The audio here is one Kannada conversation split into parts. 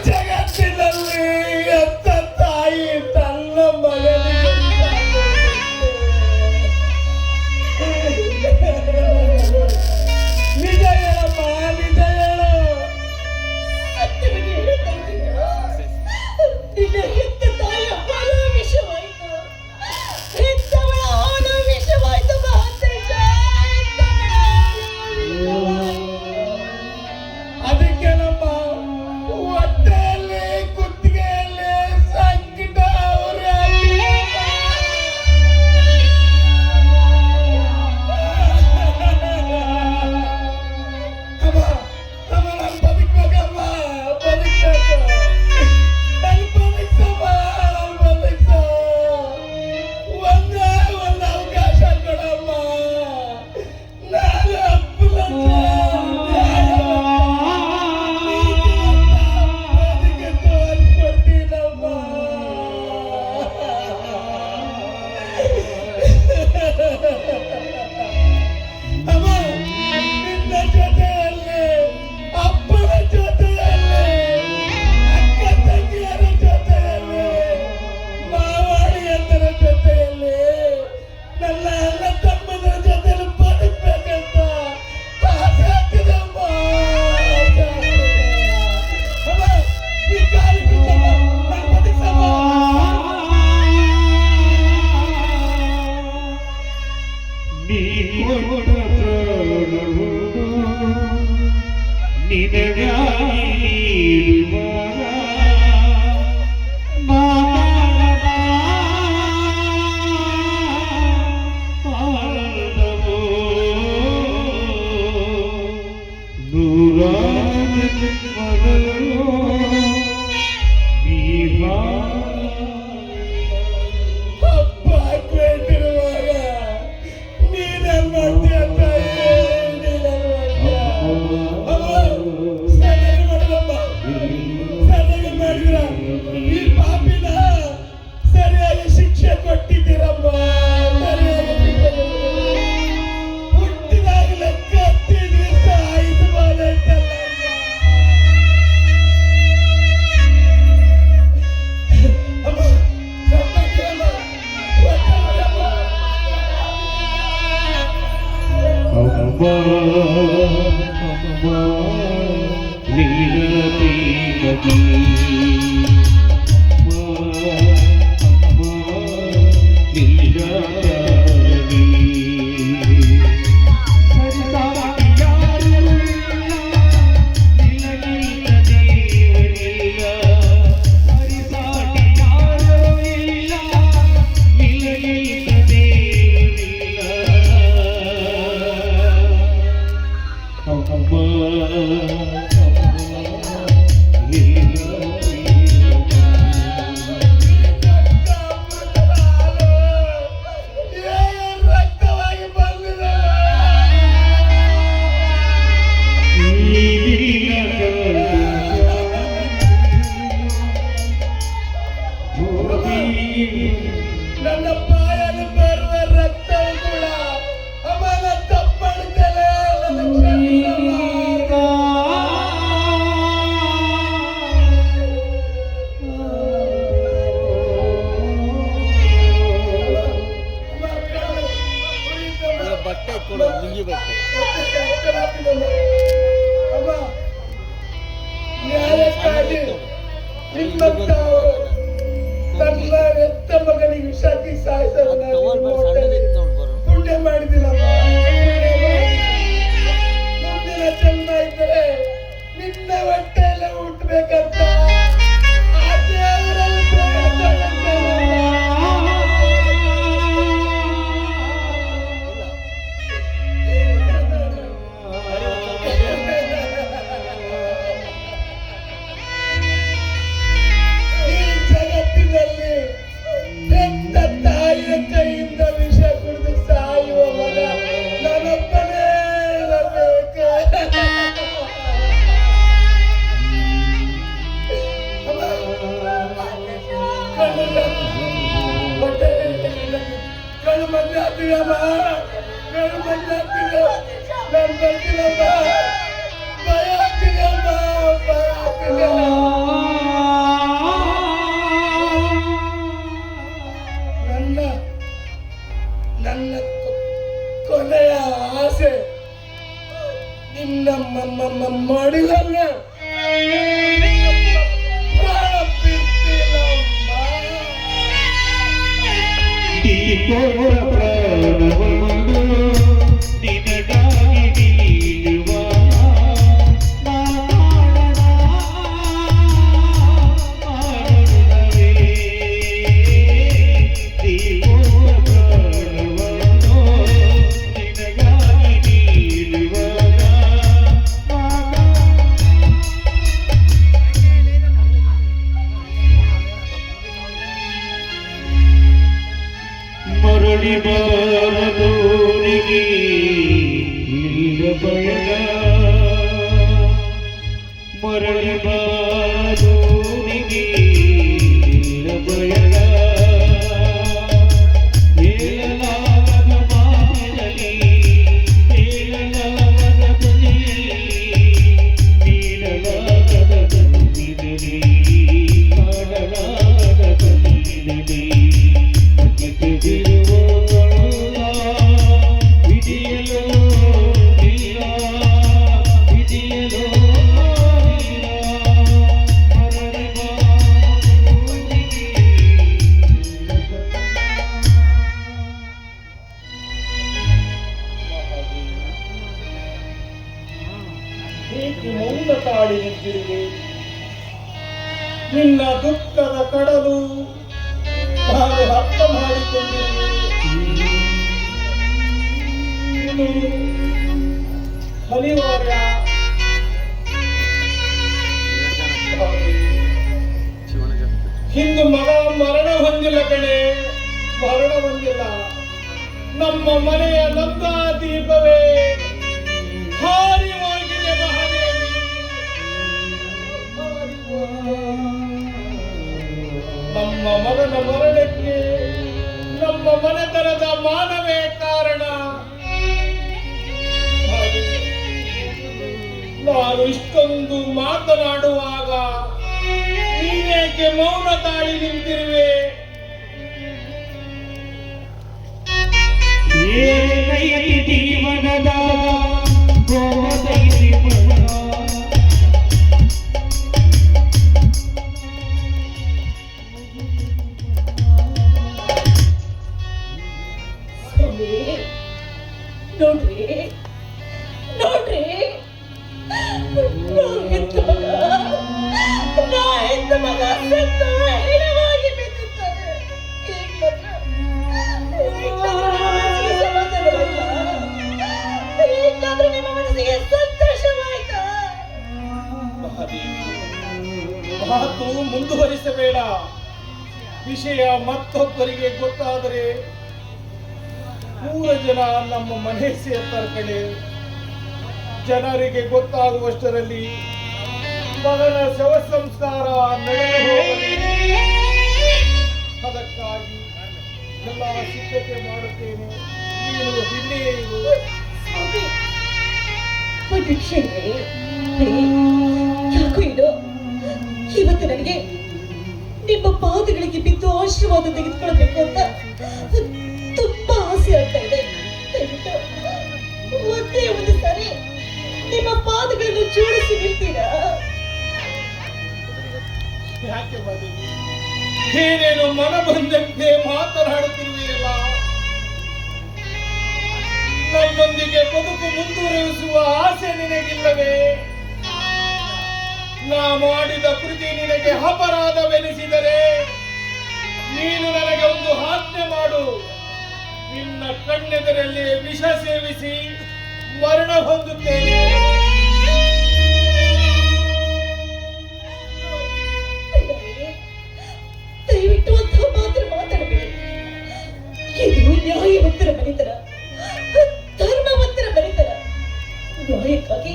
ಜಗತ್ತಿನಲ್ಲಿ ಎಂತ ತಾಯಿ ತನ್ನ ಮಗನಿಗೆ ನಿಜ ಹೇಳಮ್ಮ, ನಿಜ ಹೇಳು. ಅದಕ್ಕೆನಮ್ಮ ಹೊಟ್ಟೆಯಲ್ಲಿ ಕುತ್ತಿಗೆಯಲ್ಲಿ ಸಂಕಟ ಅವ್ರೆ. ಅಮ್ಮ ಅಮ್ಮ ನಾನು ಬದುಕ್ಬೇಕಮ್ಮ, ಬದುಕ್ಬೇಕು. ನಾನು ಬದುಕ್ಸಮ್ಮ, ನಾನು ಬದುಕ್ಸು. ಒಂದು ಅವಕಾಶ ಕೊಡಮ್ಮ. ನಾನು ಅಪ್ಪನ ಅಮ್ಮ ನಿನ್ನ ಜೊತೆಯಲ್ಲಿ, ಅಪ್ಪನ ಜೊತೆಯಲ್ಲಿ, ಅಕ್ಕ ತಂಗಿಯರ ಜೊತೆಯಲ್ಲಿ, ಮಾವಾಡಿಯಂದರ ಜೊತೆಯಲ್ಲಿ, ನನ್ನ ಅಣ್ಣ ತಮ್ಮನ ಜೊತೆಯಲ್ಲಿ ಬದುಕ್ಬೇಕಂತ ಆಸೆ ಆಗ್ತಿದೆ ಅಮ್ಮ. ಅಮ್ಮ ಈ ಕಾಲಿ ಬಿದ್ದಮ್ಮ, ನಾನು ಬದುಕ್ಸಮ್ಮ. ಅಪ್ಪ ಕೇಳ್ತಿರುವಾಗ ನೀನೇನ್ ಮಾಡ್ತೀಯ ತಾಯಿ, ನೀನೇನ್ ಮಾಡ್ತೀಯ? ಸರಿಯಾಗಿ ಮಾಡಿದಮ್ಮ, ಸರಿಯಾಗಿ ಮಾಡಿದ್ರ. ಈ ಪಾಪಿನ ಸರಿಯಾಗಿ ಶಿಕ್ಷೆ ಕೊಟ್ಟಿದ್ದೀರಮ್ಮ, ಸರಿಯಾಗಿ ಶಿಕ್ಷೆ ಕೊಟ್ಟಿದ್ದೀರ. ಹುಟ್ಟಿದಾಗಲೇ ಕತ್ತಿದ್ರಿ ಸಾಯಿಸಬಹುದೈತಲ್ಲ. ಅಮ್ಮ ಸತ್ತಾಗಿರಮ್ಮ, ಒಟ್ಟಾಗಿರಮ್ಮ. ರಕ್ತವಾಗಿ ಬಂದಿದೆ. ನನ್ನ ಬಾಯಲ್ಲಿ ಬರುವ ರಕ್ತವು ಕೂಡ ಅವನ ತಪ್ಪಡುತ್ತಲೇ ಬಟ್ಟೆ ಕೊಡು, ಮುಂಗಿ ಬಟ್ಟೆ. ಅಮ್ಮ ನ್ಯಾಯಕ್ಕಾಗಿ ನಿಮ್ಮಂತ ತನ್ನ ಹೆತ್ತ ಮಗನಿಗೆ ವಿಷಾದಿ ಸಾಯಿಸೋದನ್ನ ಪುಣ್ಯ ಮಾಡಿದಿಲ್ಲಮ್ಮ. ಮುಂದಿನ ಜನ್ಮ ಇದ್ದರೆ ನಿನ್ನ ಹೊಟ್ಟೆಯಲ್ಲೇ ಹುಟ್ಟಬೇಕಂತ ಆ ದೇವರಲ್ಲಿ ಬೇಡ್ಕೊಳ್ಳುತ್ತೇನೆ. ಈ ಜಗತ್ತಿನಲ್ಲಿ ಹೆತ್ತ ತಾಯಿಯ ಕೈಯಿಂದ ವಿಷ ಕುಡಿದು ಸಾಯುವ ಮಗ ನಾನೊಬ್ಬನೇ ಇರಬೇಕು. ಕಣ್ಣು ಮಂದಿ ಆಗ್ತೀಯಮ್ಮ, ಕಣ್ಣು ಮಂದಿ ಆಗ್ತೀಯ. ನಾನು ಬರ್ತೀನಮ್ಮ, ಭಯ ಆಗ್ತೀಯಮ್ಮ, ಭಯ ಆಗ್ತೀಯ. ಮರಳಿ ಬಾರದೋರಿಗೆ ಈಗ ಬಯಲ ಮರಳಿ ಬಾರದೋರಿಗೆ ಈಗ ಬಯಲ ಹೇಳಲಾಗದ ಮಾತಿನಲ್ಲಿ ಹೇಳಲಾಗದ ಧ್ವನಿಯಲ್ಲಿ ನೀಡಲಾಗದ ಕಣ್ಣಿನಲ್ಲಿ ಕಾಣಲಾಗದ ಕಣ್ಣಿನಲ್ಲಿ ಮೌನ ತಾಳಿ ನಿಂತಿರುವೆ ನಿನ್ನ ದುಃಖದ ಕಡಲು ನಾನು ಅರ್ಥ ಮಾಡಿಕೊಂಡಿರುವೆ ಇದು ಅನಿವಾರ್ಯ ಇಂದು ಮಗ ಮರಣ ಹೊಂದಿಲ್ಲ ಕಣೆ ಮರಣ ಹೊಂದಿಲ್ಲ ನಮ್ಮ ಮನೆಯ ನಂದ ದೀಪವೇ ಹಾರಿ ಹೋಗಿದೆ ಮಹಾದೇವಿ ನಮ್ಮ ಮಗನ ಮರಣಕ್ಕೆ ನಮ್ಮ ಮನೆತನದ ಮಾನವೇ ಕಾರಣ ನಾನು ಇಷ್ಟೊಂದು ಮಾತನಾಡುವಾಗ ನೀನೇಕೆ ಮೌನ ತಾಳಿ ನಿಂತಿರುವೆ ಜೀವನದ ನೋಡ್ರಿ ನೋಡ್ರಿ ಎಂತ ಮಗ ಹೆಣವಾಗಿ ಬಿದ್ದಿದ್ದಾರೆ ಈಗಾದ್ರೂ ನಿಮ್ಮ ಮನಸ್ಸಿಗೆ ಸಂತೋಷವಾಯ್ತಾ ಮಾತು ಮುಂದುವರಿಸಬೇಡ ವಿಷಯ ಮತ್ತೊಬ್ಬರಿಗೆ ಗೊತ್ತಾದರೆ 3 ಜನ ನಮ್ಮ ಮನೆ ಸೇರ್ತಾರೆ ಕಡೆ ಜನರಿಗೆ ಗೊತ್ತಾಗುವಷ್ಟರಲ್ಲಿ ಮಗನ ಶವ ಸಂಸ್ಕಾರ ನಡೆದು ಹೋಗಲಿ ಅದಕ್ಕಾಗಿ ಎಲ್ಲ ಸಿದ್ಧತೆ ಮಾಡುತ್ತೇನೆ ನೀನು ಇಲ್ಲೇ ಇರು ಯಾಕೋ ಇದು ಇವತ್ತು ನನಗೆ ನಿಮ್ಮ ಪಾದಗಳಿಗೆ ಬಿದ್ದು ಆಶೀರ್ವಾದ ತೆಗೆದುಕೊಳ್ಬೇಕು ಅಂತ ತುಂಬಾ ಆಸೆ ಆಗ್ತಾ ಇದೆ ಒಂದೇ ಒಂದು ಸಾರಿ ನಿಮ್ಮ ಪಾದಗಳನ್ನು ಜೋಡಿಸಿ ನಿಲ್ತೀರಾ ಯಾಕೆ ಬಂದಿದ್ದೀರಿ ಏನೇನು ಮನ ಬಂದಂತೆ ಮಾತನಾಡುತ್ತಿರುವೆಯಲ್ಲ ನಮ್ಮೊಂದಿಗೆ ಬದುಕು ಮುಂದುವರಿಸುವ ಆಸೆ ನಿನಗಿಲ್ಲವೇ ನಾ ಮಾಡಿದ ಕೃತಿ ನಿನಗೆ ಅಪರಾಧವೆನಿಸಿದರೆ ನೀನು ನನಗೆ ಒಂದು ಆಜ್ಞೆ ಮಾಡು ನಿನ್ನ ಕಣ್ಣೆದರಲ್ಲಿ ವಿಷ ಸೇವಿಸಿ ಮರಣ ಹೊಂದುತ್ತೇನೆ ದಯವಿಟ್ಟು ಅಂತ ಮಾತ್ರ ಮಾತಾಡಬೇಡಿ ಇದು ನ್ಯಾಯವಂತರ ಮನೆತರ ಧರ್ಮವಂತರ ಮನೆತರ ನ್ಯಾಯಕ್ಕಾಗಿ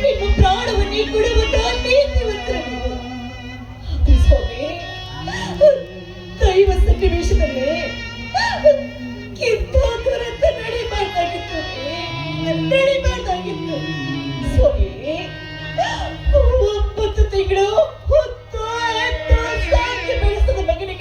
ನಿಮ್ಮ ಪ್ರಾಣವನ್ನೇ ಕೊಡುವಂತ ನೀತಿವಂತರ ಸ್ವಾಮಿ ದೈವ ಸನ್ನಿವೇಶದಲ್ಲಿ ಇಂಥ ದುರಂತ ನಡಿಬಾರ್ದಾಗಿತ್ತು ಸ್ವಾಮಿ 9 ತಿಂಗಳು ಹೊತ್ತು ಸಾಕಿ ಬೆಳೆಸಿದ ಮಗನಿಗೆ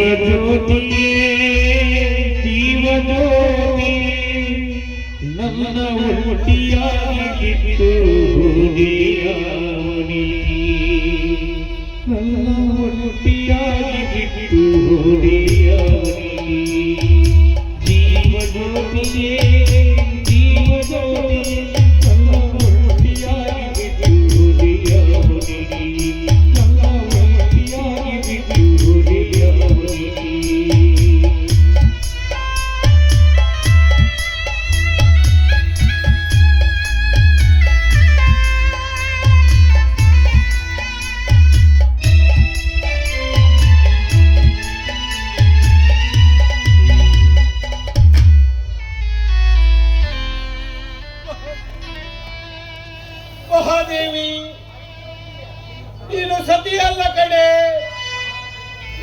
ಜೀವಜ್ಯೋತಿಯೇ ಜೀವಜ್ಯೋತಿ ನನ್ನ ಒಟ್ಟಿಯಾಗಿತ್ತು ಹುಡಿಯಾವನಿ ನನ್ನ ಒಟ್ಟಿಯಾಗಿತ್ತು ಹುಡಿಯಾವನಿ ಜೀವಜ್ಯೋತಿಯೇ ಜೀವಜ್ಯೋತಿ ನನ್ನ ಒಟ್ಟಿಯಾಗಿತ್ತು ಹುಡಿಯಾವನಿ ನನ್ನ ಒಟ್ಟಿಯಾಗಿತ್ತು ಹುಡಿಯಾವನಿ ಮಹಾದೇವಿ ನೀನು ಸತಿಯಲ್ಲ ಕಡೆ,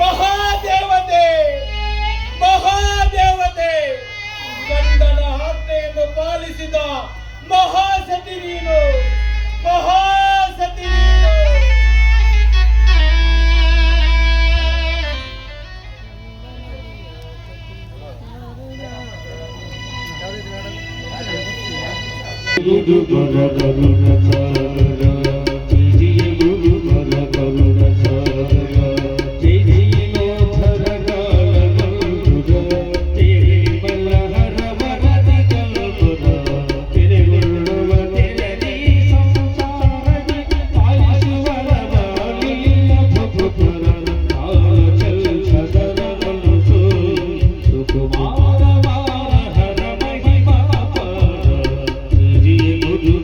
ಮಹಾದೇವತೆ ಮಹಾದೇವತೆ, ಗಂಡನ ಆಜ್ಞೆಯನ್ನು ಪಾಲಿಸಿದ ಮಹಾಸತಿ ನೀನು, ಮಹಾಸತಿ ನೀನು. ಗುರು ಬರ ಕರುಣ ಸಾಗರ ಜೈ ಜೈ ಗುರು ಬರ ಕರುಣ ಸಾಗರ ಜೈ ಜೈ ಲೋಧರ ಕಾಲ ಗಂಧುರ ಜೈ ಬಲ್ಲಹರ ವರದಿ ಕಲ್ಪುರ ತಿರುಗುಳ್ಳುವ ತೆರದಿ ಸಂಸಾರದಿ ಪಾಲಿಸುವರ ಬಾಲಿಲ್ಲ ಭುಪುರ ಕಾಲ ಚಲ್ ಸದರ ಮನಸು ಸುಕುಮಾರ ಹರ ಮಹಿಮಾ ಪಾರ ಗುರು